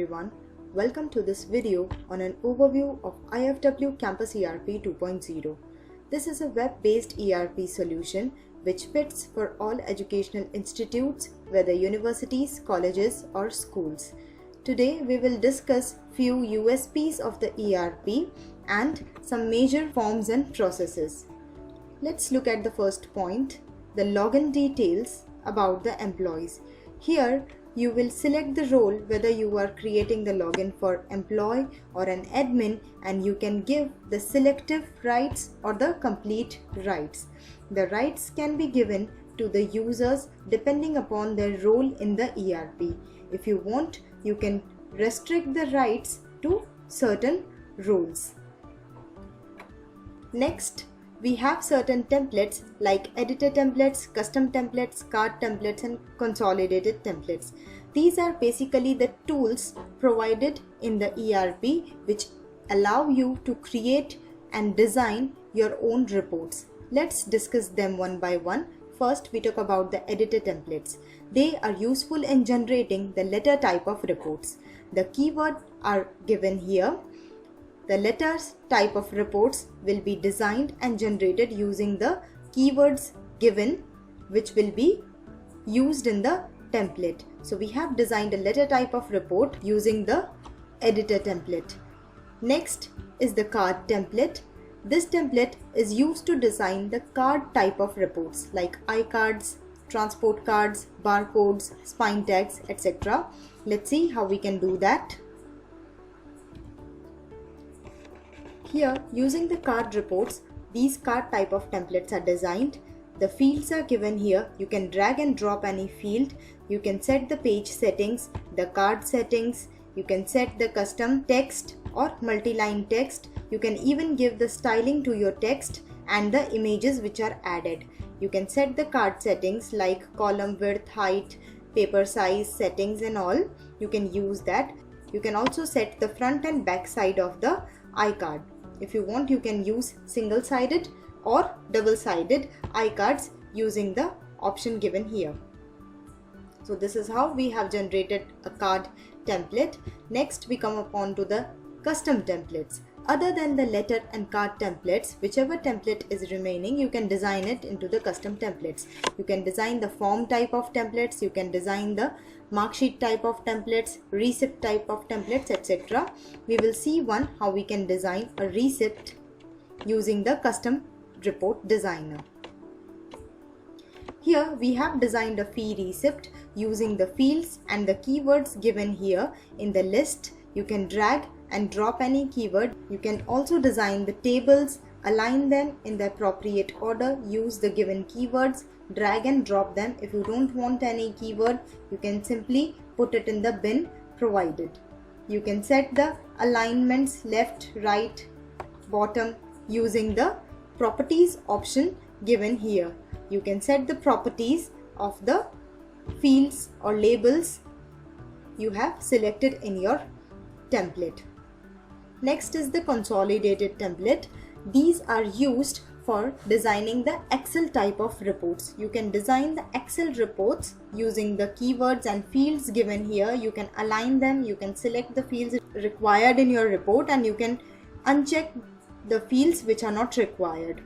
everyone, welcome to this video on an overview of IFW Campus ERP 2.0. This is a web-based ERP solution which fits for all educational institutes, whether universities, colleges or schools. Today we will discuss few USPs of the ERP and some major forms and processes. Let's look at the first point, the login details about the employees. Here you will select the role whether you are creating the login for employee or an admin, and you can give the selective rights or the complete rights. The rights can be given to the users depending upon their role in the ERP. If you want, you can restrict the rights to certain roles. Next, we have certain templates like editor templates, custom templates, card templates and consolidated templates. These are basically the tools provided in the ERP which allow you to create and design your own reports. Let's discuss them one by one. First, we talk about the editor templates. They are useful in generating the letter type of reports. The keywords are given here. The letters type of reports will be designed and generated using the keywords given, which will be used in the template. So we have designed a letter type of report using the editor template. Next is the card template. This template is used to design the card type of reports like iCards, transport cards, barcodes, spine tags, etc. Let's see how we can do that. Here, using the card reports, these card type of templates are designed. The fields are given here. You can drag and drop any field. You can set the page settings, the card settings. You can set the custom text or multi-line text. You can even give the styling to your text and the images which are added. You can set the card settings like column width, height, paper size settings and all. You can use that. You can also set the front and back side of the iCard. If you want, you can use single-sided or double-sided iCards using the option given here. So this is how we have generated a card template. Next, we come upon to the custom templates. Other than the letter and card templates, whichever template is remaining, you can design it into the custom templates. You can design the form type of templates, you can design the marksheet type of templates, receipt type of templates, etc. We will see one how we can design a receipt using the custom report designer. Here we have designed a fee receipt using the fields and the keywords given here in the list. You can drag and drop any keyword. You can also design the tables, align them in the appropriate order, use the given keywords, drag and drop them. If you don't want any keyword, you can simply put it in the bin provided. You can set the alignments left, right, bottom using the properties option given here. You can set the properties of the fields or labels you have selected in your template. Next is the consolidated template. These are used for designing the Excel type of reports. You can design the Excel reports using the keywords and fields given here. You can align them, you can select the fields required in your report, and you can uncheck the fields which are not required.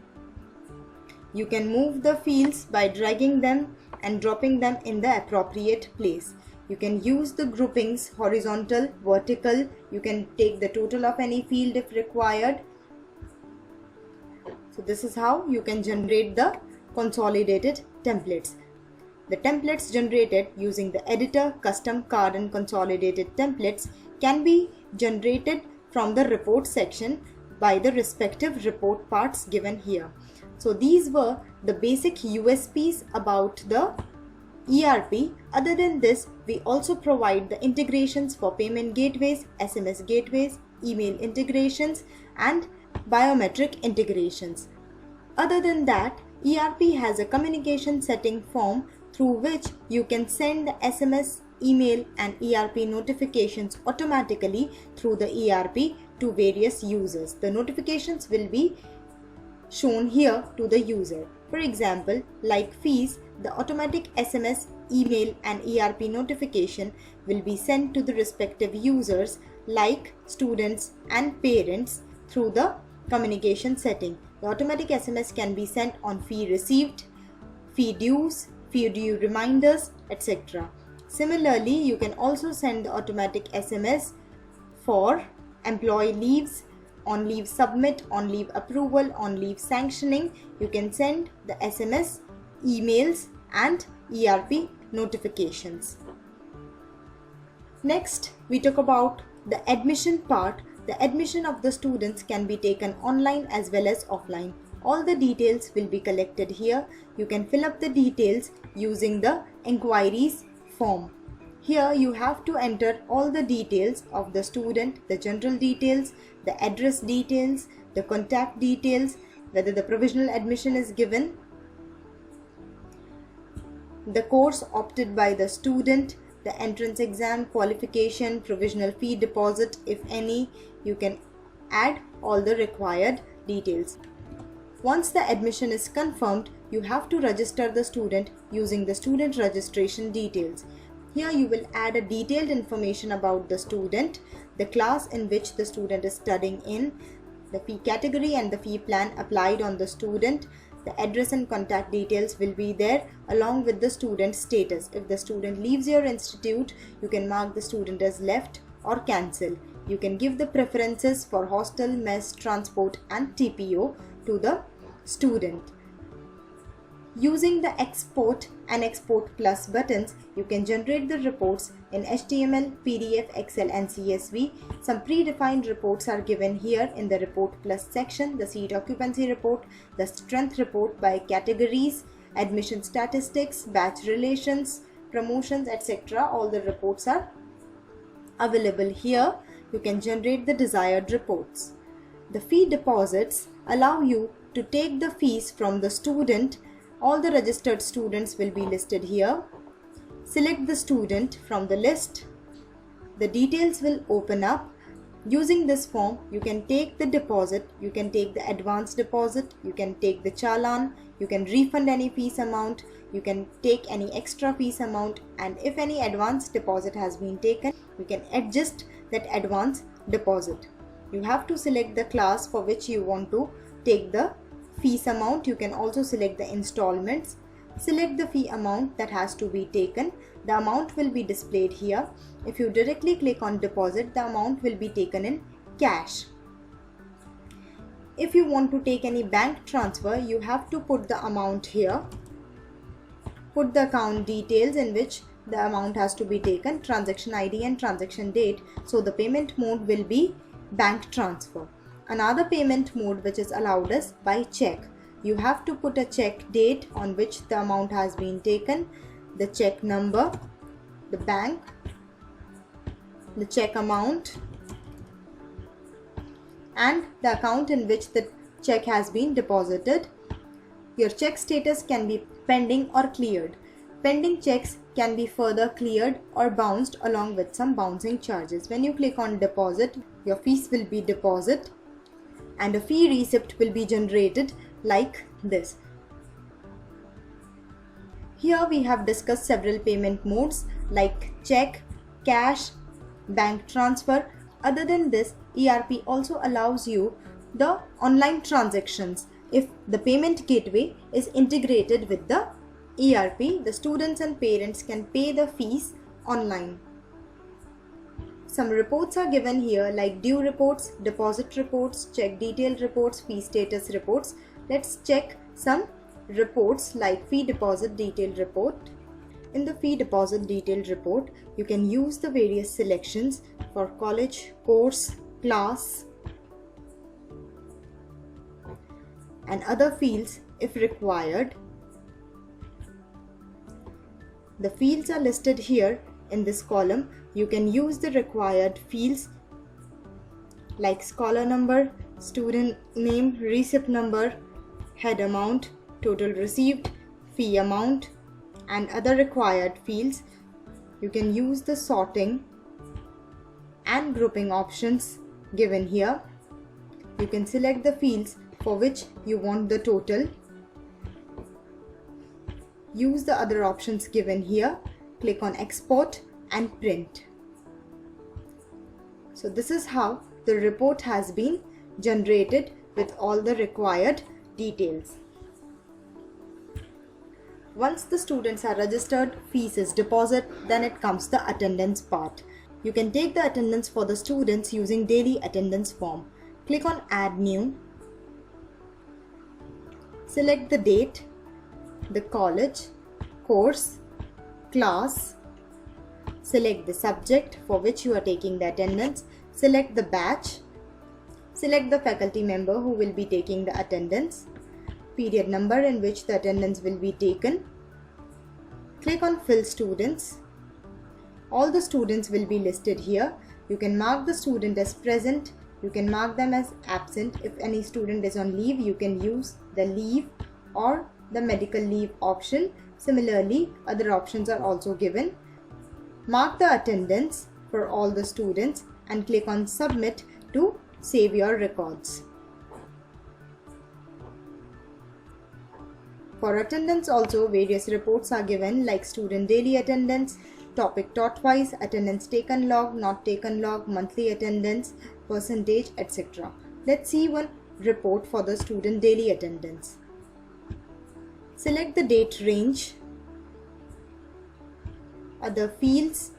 You can move the fields by dragging them and dropping them in the appropriate place. You can use the groupings horizontal, vertical. You can take the total of any field if required. So this is how you can generate the consolidated templates. The templates generated using the editor, custom, card and consolidated templates can be generated from the report section by the respective report parts given here. So these were the basic USPs about the ERP. Other than this, we also provide the integrations for payment gateways, SMS gateways, email integrations and biometric integrations. Other than that, ERP has a communication setting form through which you can send SMS, email and ERP notifications automatically through the ERP to various users. The notifications will be shown here to the user. For example, like fees, the automatic SMS email and ERP notification will be sent to the respective users like students and parents through the communication setting. The automatic SMS can be sent on fee received, fee dues, fee due reminders, etc. Similarly, you can also send the automatic SMS for employee leaves, on leave submit, on leave approval, on leave sanctioning. You can send the SMS, emails and ERP notifications. Next, we talk about the admission part. The admission of the students can be taken online as well as offline. All the details will be collected here. You can fill up the details using the inquiries form. Here you have to enter all the details of the student, the general details, the address details, the contact details, whether the provisional admission is given, the course opted by the student, the entrance exam, qualification, provisional fee deposit if any. You can add all the required details. Once the admission is confirmed, you have to register the student using the student registration details. Here you will add a detailed information about the student, the class in which the student is studying in, the fee category and the fee plan applied on the student. The address and contact details will be there along with the student status. If the student leaves your institute, you can mark the student as left or cancel. You can give the preferences for hostel, mess, transport and TPO to the student. Using the export and export plus buttons, you can generate the reports in HTML, PDF, Excel and CSV. Some predefined reports are given here in the report plus section: the seat occupancy report, the strength report by categories, admission statistics, batch relations, promotions, etc. All the reports are available here. You can generate the desired reports. The fee deposits allow you to take the fees from the student. All the registered students will be listed here. Select the student from the list. The details will open up. Using this form, you can take the deposit, you can take the advance deposit, you can take the challan, you can refund any fees amount, you can take any extra fees amount, and if any advance deposit has been taken, you can adjust that advance deposit. You have to select the class for which you want to take the fees amount. You can also select the installments. Select the fee amount that has to be taken. The amount will be displayed here. If you directly click on deposit, the amount will be taken in cash. If you want to take any bank transfer, you have to put the amount here. Put the account details in which the amount has to be taken, transaction ID and transaction date. So the payment mode will be bank transfer. Another payment mode which is allowed is by check. You have to put a check date on which the amount has been taken, the check number, the bank, the check amount and the account in which the check has been deposited. Your check status can be pending or cleared. Pending checks can be further cleared or bounced along with some bouncing charges. When you click on deposit, your fees will be deposited and a fee receipt will be generated like this. Here we have discussed several payment modes like check, cash, bank transfer. Other than this, ERP also allows you the online transactions. If the payment gateway is integrated with the ERP, the students and parents can pay the fees online. Some reports are given here like due reports, deposit reports, check detail reports, fee status reports. Let's check some reports like fee deposit detail report. In the fee deposit detail report, you can use the various selections for college, course, class and other fields if required. The fields are listed here in this column. You can use the required fields like scholar number, student name, receipt number, head amount, total received, fee amount and other required fields. You can use the sorting and grouping options given here. You can select the fields for which you want the total. use the other options given here. Click on export and print. So this is how the report has been generated with all the required details. Once the students are registered, fees is deposited, then it comes the attendance part. You can take the attendance for the students using daily attendance form. Click on add new. Select the date, the college, course, class. Select the subject for which you are taking the attendance. Select the batch. Select the faculty member who will be taking the attendance. Period number in which the attendance will be taken. Click on fill students. All the students will be listed here. You can mark the student as present. You can mark them as absent. If any student is on leave, you can use the leave or the medical leave option. Similarly, other options are also given. Mark the attendance for all the students and click on submit to save your records. For attendance also, various reports are given like student daily attendance, topic taught wise, attendance taken log, not taken log, monthly attendance, percentage, etc. Let's see one report for the student daily attendance. Select the date range, other fields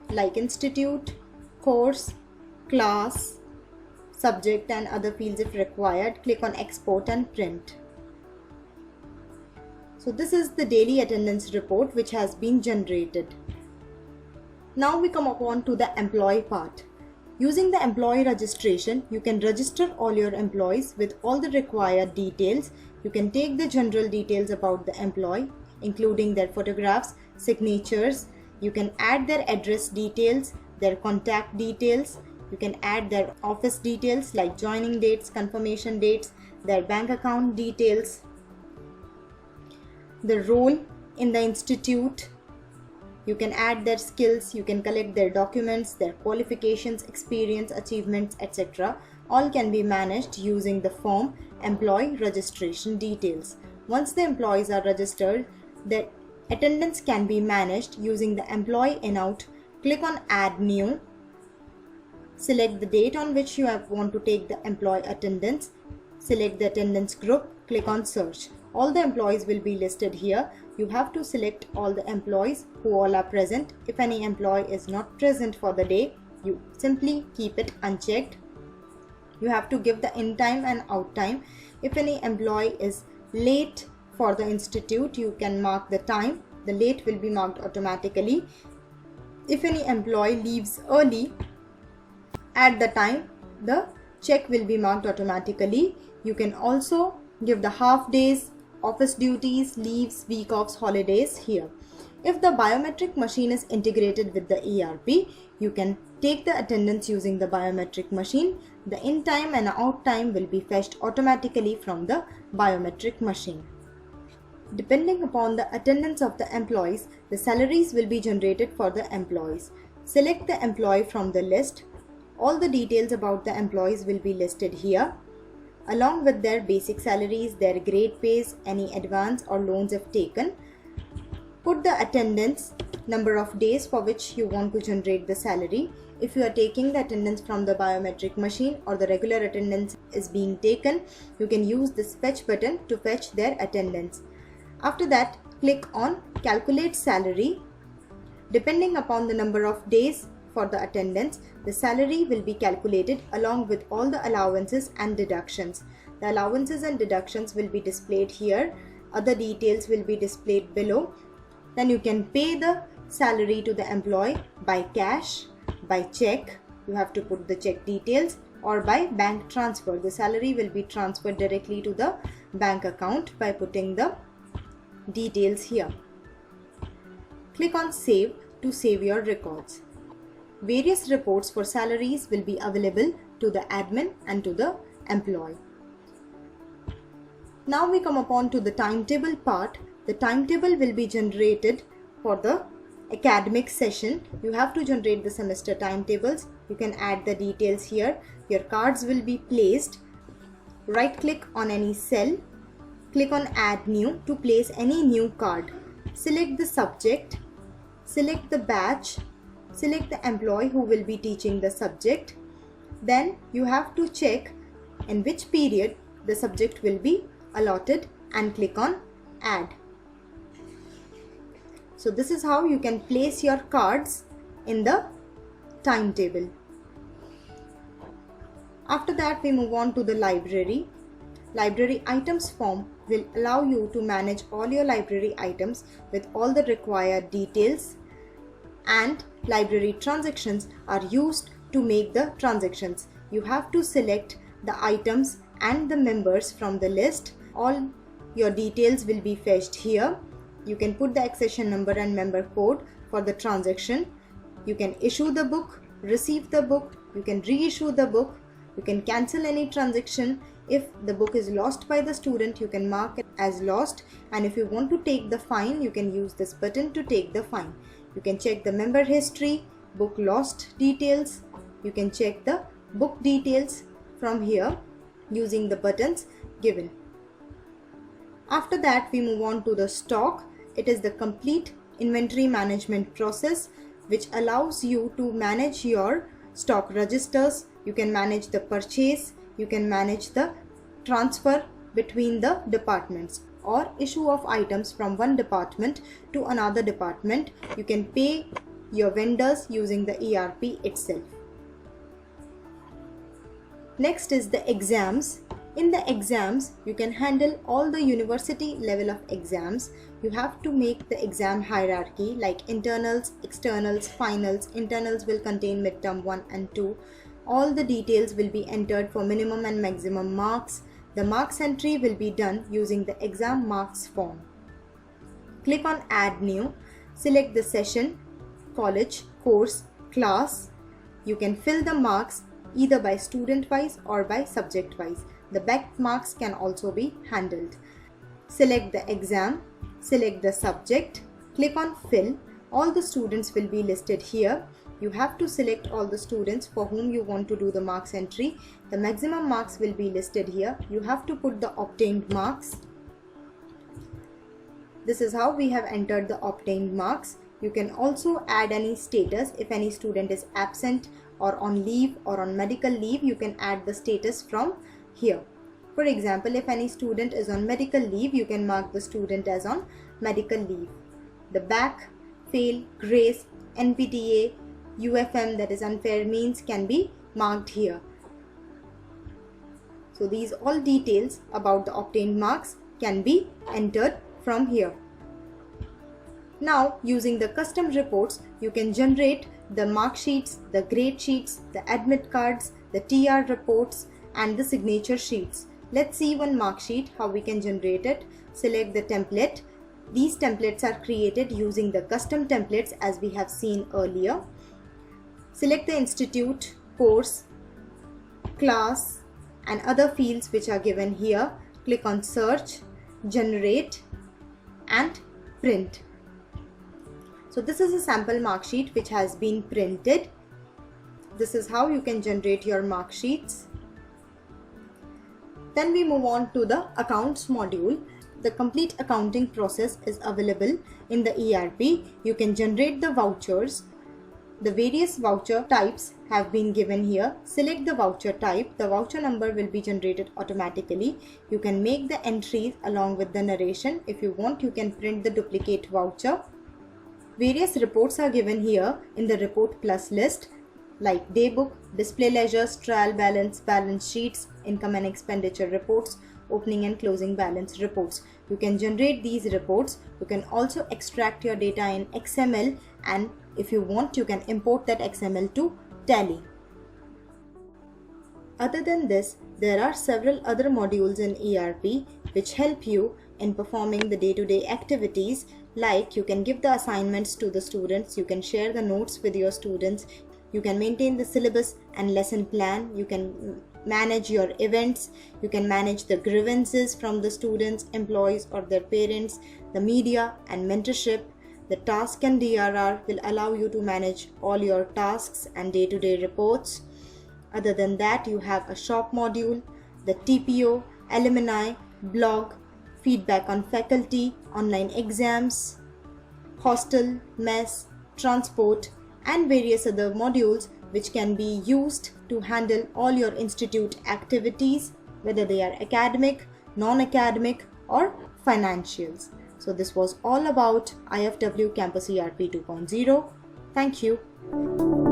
like institute, course, class, subject and other fields if required. Click on export and print. So this is the daily attendance report which has been generated. Now we come upon to the employee part. Using the employee registration, you can register all your employees with all the required details. You can take the general details about the employee, including their photographs, signatures. You can add their address details, their contact details. You can add their office details like joining dates, confirmation dates, their bank account details, the role in the institute. You can add their skills, you can collect their documents, their qualifications, experience, achievements, etc. All can be managed using the form Employee Registration Details. Once the employees are registered, their attendance can be managed using the Employee In-Out. Click on Add New. Select the date on which you want to take the employee attendance. Select the attendance group. Click on Search. All the employees will be listed here. You have to select all the employees who all are present. If any employee is not present for the day, you simply keep it unchecked. You have to give the in time and out time. If any employee is late for the institute, you can mark the time. The late will be marked automatically. If any employee leaves early, at the time, the check will be marked automatically. You can also give the half days, office duties, leaves, week offs, holidays here. If the biometric machine is integrated with the ERP, you can take the attendance using the biometric machine. The in time and out time will be fetched automatically from the biometric machine. Depending upon the attendance of the employees, the salaries will be generated for the employees. Select the employee from the list. All the details about the employees will be listed here, along with their basic salaries, their grade pays, any advance or loans if taken. Put the attendance, number of days for which you want to generate the salary. If you are taking the attendance from the biometric machine or the regular attendance is being taken, you can use this fetch button to fetch their attendance. After that, click on calculate salary. Depending upon the number of days for the attendance, the salary will be calculated along with all the allowances and deductions. The allowances and deductions will be displayed here. Other details will be displayed below. Then you can pay the salary to the employee by cash, by check. You have to put the check details, or by bank transfer. The salary will be transferred directly to the bank account by putting the details here. Click on Save to save your records. Various reports for salaries will be available to the admin and to the employee. Now we come upon to the timetable part. The timetable will be generated for the academic session. You have to generate the semester timetables. You can add the details here. Your cards will be placed. Right click on any cell. Click on Add New to place any new card. select the subject, select the batch, select the employee who will be teaching the subject. Then you have to check in which period the subject will be allotted and click on add. So this is how you can place your cards in the timetable. After that, we move on to the library. Library items form will allow you to manage all your library items with all the required details, and library transactions are used to make the transactions. You have to select the items and the members from the list. All your details will be fetched here. You can put the accession number and member code for the transaction. You can issue the book, receive the book, you can reissue the book, you can cancel any transaction. If the book is lost by the student, you can mark it as lost, and if you want to take the fine, you can use this button to take the fine. You can check the member history, book lost details. You can check the book details from here using the buttons given. After that, we move on to the stock. It is the complete inventory management process which allows you to manage your stock registers. You can manage the purchase, you can manage the transfer between the departments or issue of items from one department to another department. You can pay your vendors using the ERP itself. Next is the exams. In the exams, you can handle all the university level of exams. You have to make the exam hierarchy like internals, externals, finals. Internals will contain midterm 1 and 2. All the details will be entered for minimum and maximum marks. The marks entry will be done using the exam marks form. Click on add new. Select the session, college, course, class. You can fill the marks either by student wise or by subject wise. The back marks can also be handled. Select the exam, select the subject, click on fill. All the students will be listed here. You have to select all the students for whom you want to do the marks entry. The maximum marks will be listed here. You have to put the obtained marks. This is how we have entered the obtained marks. You can also add any status. If any student is absent or on leave or on medical leave, you can add the status from here. For example, if any student is on medical leave, you can mark the student as on medical leave. The back, fail, grace, NPTA, UFM, that is unfair means, can be marked here. So these all details about the obtained marks can be entered from here. Now, using the custom reports, you can generate the mark sheets, the grade sheets, the admit cards, the TR reports, and the signature sheets. Let's see one mark sheet, how we can generate it. Select the template. These templates are created using the custom templates as we have seen earlier. Select the institute, course, class, and other fields which are given here. Click on search, generate, and print. So this is a sample mark sheet which has been printed. This is how you can generate your mark sheets. Then we move on to the accounts module. The complete accounting process is available in the ERP. You can generate the vouchers. The various voucher types have been given here. Select the voucher type. The voucher number will be generated automatically. You can make the entries along with the narration. If you want, you can print the duplicate voucher. Various reports are given here in the report plus list, like daybook, display ledgers, trial balance, balance sheets, income and expenditure reports, opening and closing balance reports. You can generate these reports. You can also extract your data in XML, and if you want, you can import that XML to Tally. Other than this, there are several other modules in ERP which help you in performing the day-to-day activities, like you can give the assignments to the students, you can share the notes with your students, you can maintain the syllabus and lesson plan, you can manage your events, you can manage the grievances from the students, employees or their parents, the media and mentorship. The task and DRR will allow you to manage all your tasks and day-to-day reports. Other than that, you have a shop module, the TPO, alumni, blog, feedback on faculty, online exams, hostel, mess, transport, and various other modules which can be used to handle all your institute activities, whether they are academic, non-academic, or financials. So this was all about IFW Campus ERP 2.0. Thank you.